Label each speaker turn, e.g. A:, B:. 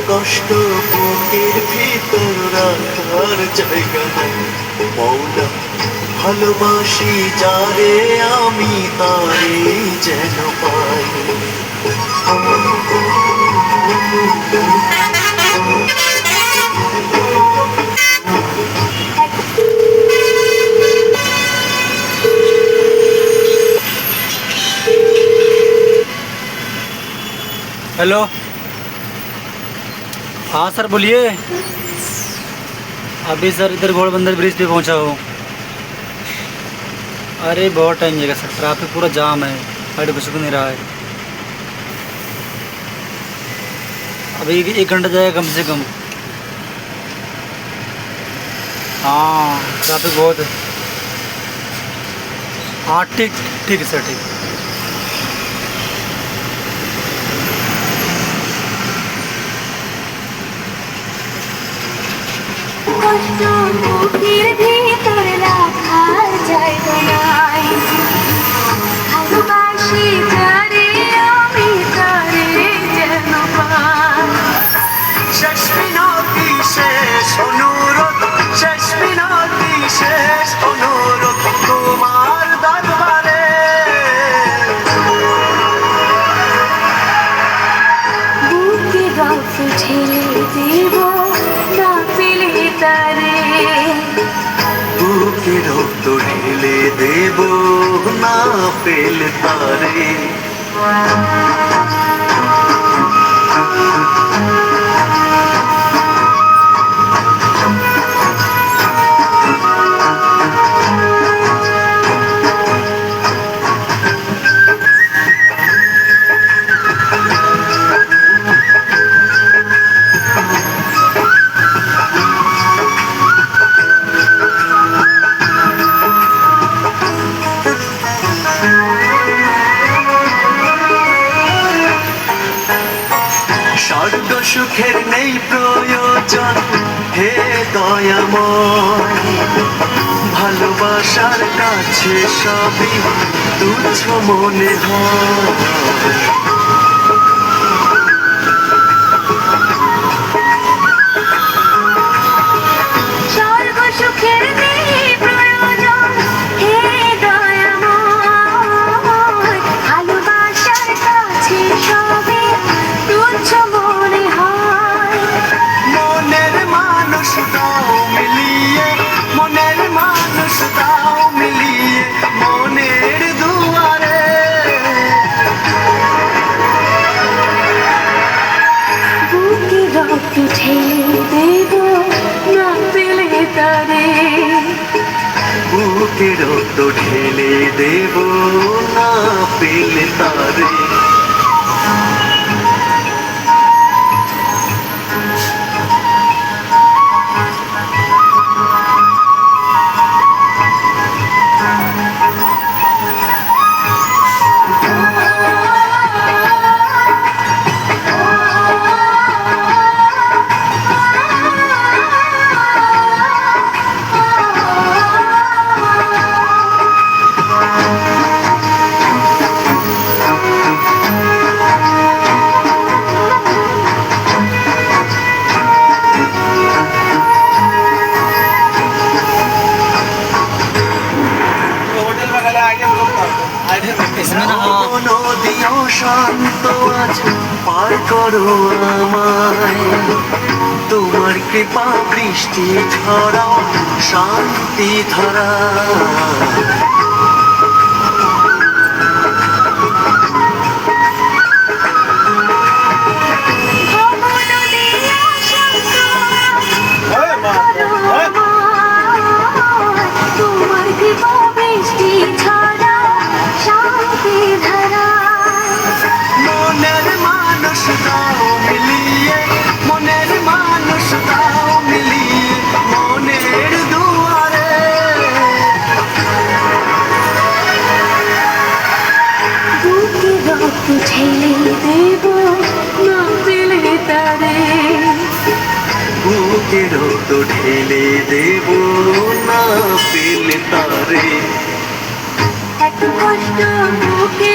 A: কষ্ট বুকের ভিতর রাখার জায়গা নাই মৌলা, ভালোবাসি যারে আমি তারে যেন পাই।
B: हेलो, हाँ सर बोलिए। अभी सर इधर घोड़बंदर ब्रिज पे पहुंचा हूँ। अरे बहुत टाइम लगेगा सर, ट्रैफिक पूरा जाम है, गाड़ी बस नहीं रहा है। अभी 1 घंटा जाएगा कम से कम। हाँ ट्रैफिक बहुत है। हाँ ठीक ठीक है सर, ठीक।
C: কষ্ট বুকের ভিতর রাখার জায়গা নাই, ভালোবাসি যারে আমি তারে যেন পাই।
A: শেষ মিনতি শেষ অনুরোধ, শেষ মিনতি শেষ অনুরোধ তোমার দরবারে।
C: বুকে রক্ত ঢেলে দেব না পেলে তারে,
A: বুকে রক্ত ঢেলে দেব না পেলে তারে। স্বর্গ সুখের নেই প্রয়োজন হে দয়াময়, ভালোবাসার কাছে সবই তুচ্ছ মনে হয়।
C: স্বর্গ সুখের নেই প্রয়োজন হে দয়াময়, ভালোবাসার কাছে সবে তুচ্ছ মনে হয়।
A: মনের মানুষ দাও মিলিয়ে, মনের মানুষ দাও মিলিয়ে মনের দুয়ারে।
C: বুকে রক্ত ঢেলে দেব না পেলে তারে,
A: বুকে রক্ত ঢেলে দেব না পেলে তারে।
B: इसमें ना
A: নদীও শান্ত আজ পার করো আমায়, তোমার কৃপা বৃষ্টি ঝরাও শান্তি ধরা।
C: তোমার কৃপা বৃষ্টি ছড়া শান্তি ধারা।
A: মনের মানুষ দাও মিলিয়ে, মনের মানুষ দাও মিলিয়ে মনের দুয়ারে।
C: দেব না পেলে তারে,
A: বুকের তো ঢেলে দেব না পেলে তারে।
C: এত কষ্ট বুকে